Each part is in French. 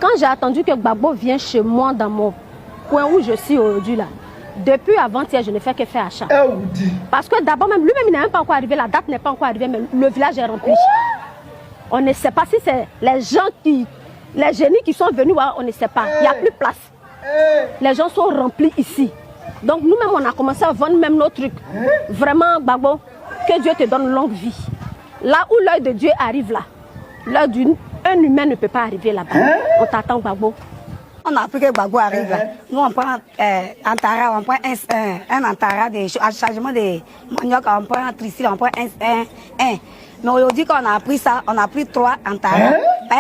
Quand j'ai attendu que Gbagbo vienne chez moi dans mon coin où je suis aujourd'hui là, depuis avant-hier, je ne fais que faire achat. Parce que d'abord même, lui-même, il n'est même pas encore arrivé, la date n'est pas encore arrivée, mais le village est rempli. On ne sait pas si c'est les gens les génies qui sont venus, on ne sait pas. Il n'y a plus de place. Les gens sont remplis ici. Donc nous-mêmes, on a commencé à vendre même nos trucs. Vraiment, Gbagbo, que Dieu te donne longue vie. Là où l'œil de Dieu arrive là, l'œil d'un humain ne peut pas arriver là-bas. On t'attend, Gbagbo. On a appris que Gbagbo arrive là. Nous, on prend Antara, on prend un Antara, un chargement de manioc, on prend un tricyle, on prend un. Mais aujourd'hui, quand on a appris ça, on a pris 3 Antara.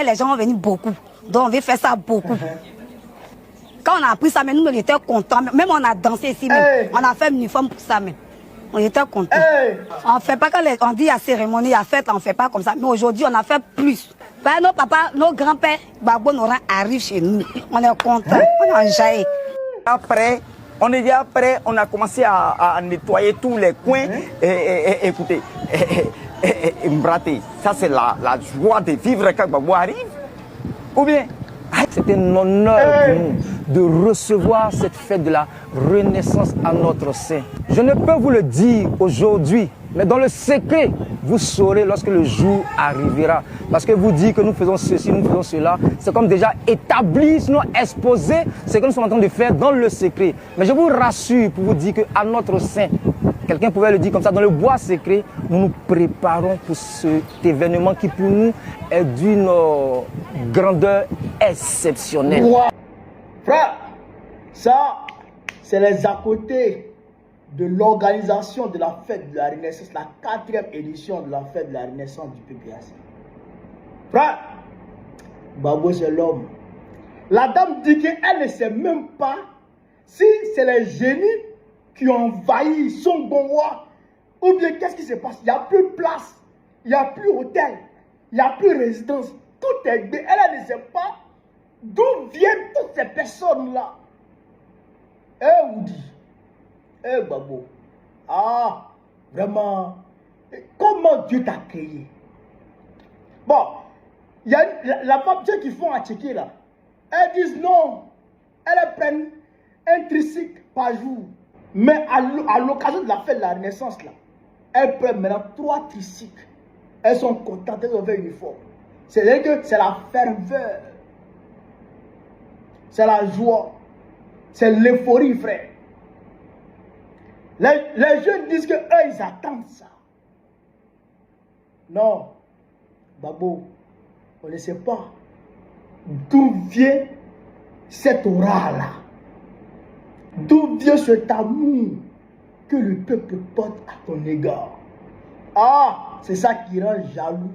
Les gens ont venu beaucoup. Donc, on veut faire ça beaucoup. Quand on a appris ça, mais nous, on était contents. Même on a dansé ici, même. On a fait un uniforme pour ça, même. On était contents. On ne fait pas quand on dit à cérémonie, à fête, on ne fait pas comme ça. Mais aujourd'hui, on a fait plus. Ben, nos papas, nos grands-pères, Gbagbo Noran arrivent chez nous. On est contents. On a enjaillé. Après, on est déjà prêt, on a commencé à nettoyer tous les coins. Écoutez, Mbraté, ça c'est la joie de vivre quand Gbagbo arrive. Ou bien, c'est un honneur pour nous de recevoir cette fête de la renaissance à notre sein. Je ne peux vous le dire aujourd'hui, mais dans le secret, vous saurez lorsque le jour arrivera. Parce que vous dites que nous faisons ceci, nous faisons cela, c'est comme déjà établi, sinon exposé, ce que nous sommes en train de faire dans le secret. Mais je vous rassure pour vous dire qu'à notre sein, quelqu'un pouvait le dire comme ça, dans le bois secret, nous nous préparons pour cet événement qui pour nous est d'une grandeur exceptionnelle. Wow. Frère, ça, c'est les à côté de l'organisation de la fête de la Renaissance, la 4e édition de la fête de la Renaissance du PPAC. Frère, Gbagbo c'est l'homme. La dame dit qu'elle ne sait même pas si c'est les génies qui ont envahi son bon roi, ou bien qu'est-ce qui se passe? Il n'y a plus de place, il n'y a plus hôtel, il n'y a plus résidence, tout est bé. Elle ne sait pas d'où viennent toutes ces personnes-là. Oudi, Gbagbo, ah, vraiment, comment Dieu t'a créé? Bon, il y a la femme qui font à checker là, elles disent non, elles prennent un tricycle par jour. Mais à l'occasion de la fête de la Renaissance, là, elles prennent maintenant 3 tricycles. Elles sont contentes, elles ont fait uniforme. C'est-à-dire que c'est la ferveur. C'est la joie. C'est l'euphorie, frère. Les jeunes disent qu'eux, ils attendent ça. Non. Gbagbo, on ne sait pas d'où vient cette aura-là. D'où vient cet amour que le peuple porte à ton égard? Ah, c'est ça qui rend jaloux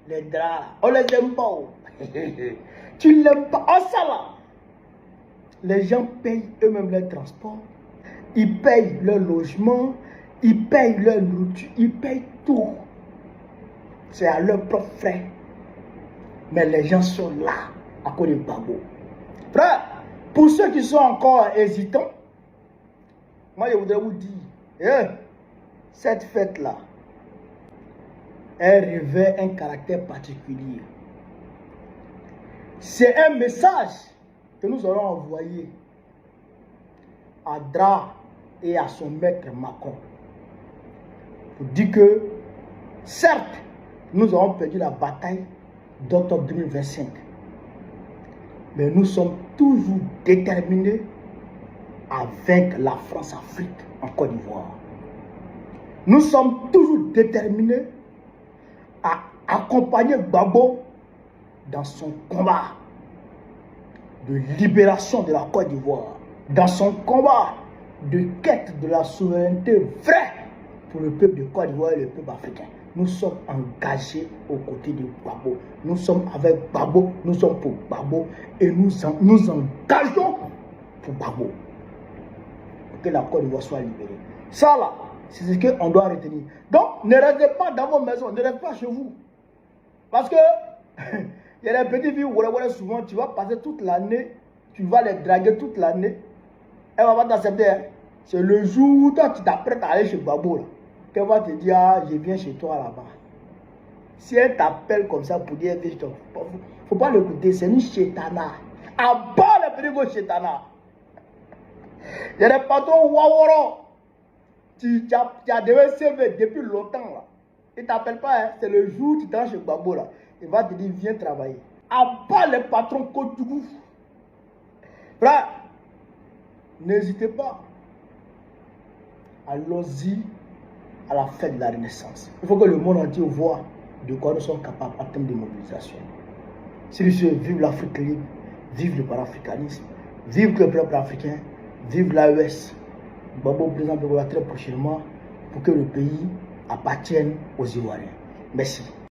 les draps. On les aime pas. Tu l'aimes pas. Ah, ça là. Les gens payent eux-mêmes leur transport. Ils payent leur logement. Ils payent leur nourriture. Ils payent tout. C'est à leurs propres frais. Mais les gens sont là à cause de Gbagbo. Frère, pour ceux qui sont encore hésitants, moi je voudrais vous dire, cette fête-là, elle revêt un caractère particulier. C'est un message que nous allons envoyer à Dra et à son maître Macron. Pour dire que, certes, nous avons perdu la bataille d'octobre 2025. Mais nous sommes toujours déterminés à vaincre la France-Afrique en Côte d'Ivoire. Nous sommes toujours déterminés à accompagner Gbagbo dans son combat de libération de la Côte d'Ivoire, dans son combat de quête de la souveraineté vraie pour le peuple de Côte d'Ivoire et le peuple africain. Nous sommes engagés aux côtés de Gbagbo. Nous sommes avec Gbagbo, nous sommes pour Gbagbo et nous engageons pour Gbagbo. Pour que la Côte d'Ivoire soit libérée. Ça là, c'est ce qu'on doit retenir. Donc, ne restez pas dans vos maisons, ne restez pas chez vous. Parce que, il y a des petites filles, souvent, tu vas passer toute l'année, tu vas les draguer toute l'année. Elle va pas t'accepter. Hein. C'est le jour où toi, tu t'apprêtes à aller chez Gbagbo là. Qu'elle va te dire, ah, je viens chez toi là-bas. Si elle t'appelle comme ça pour dire il faut pas l'écouter, c'est une chétana. À bas le frigo chétana. Il y a des patrons Waworo. Tu as devenu CV depuis longtemps là. Il ne t'appelle pas, hein. C'est le jour où tu tranches chez Gbagbo là. Il va te dire viens travailler. À bas les patrons Kotougou. Frère, n'hésitez pas. Allons-y à la fête de la Renaissance. Il faut que le monde entier voit de quoi nous sommes capables en termes de mobilisation. Si nous vive l'Afrique libre, vive le panafricanisme, vive le peuple africain, vive l'AES. Gbagbo présente très prochainement pour que le pays appartienne aux Ivoiriens. Merci.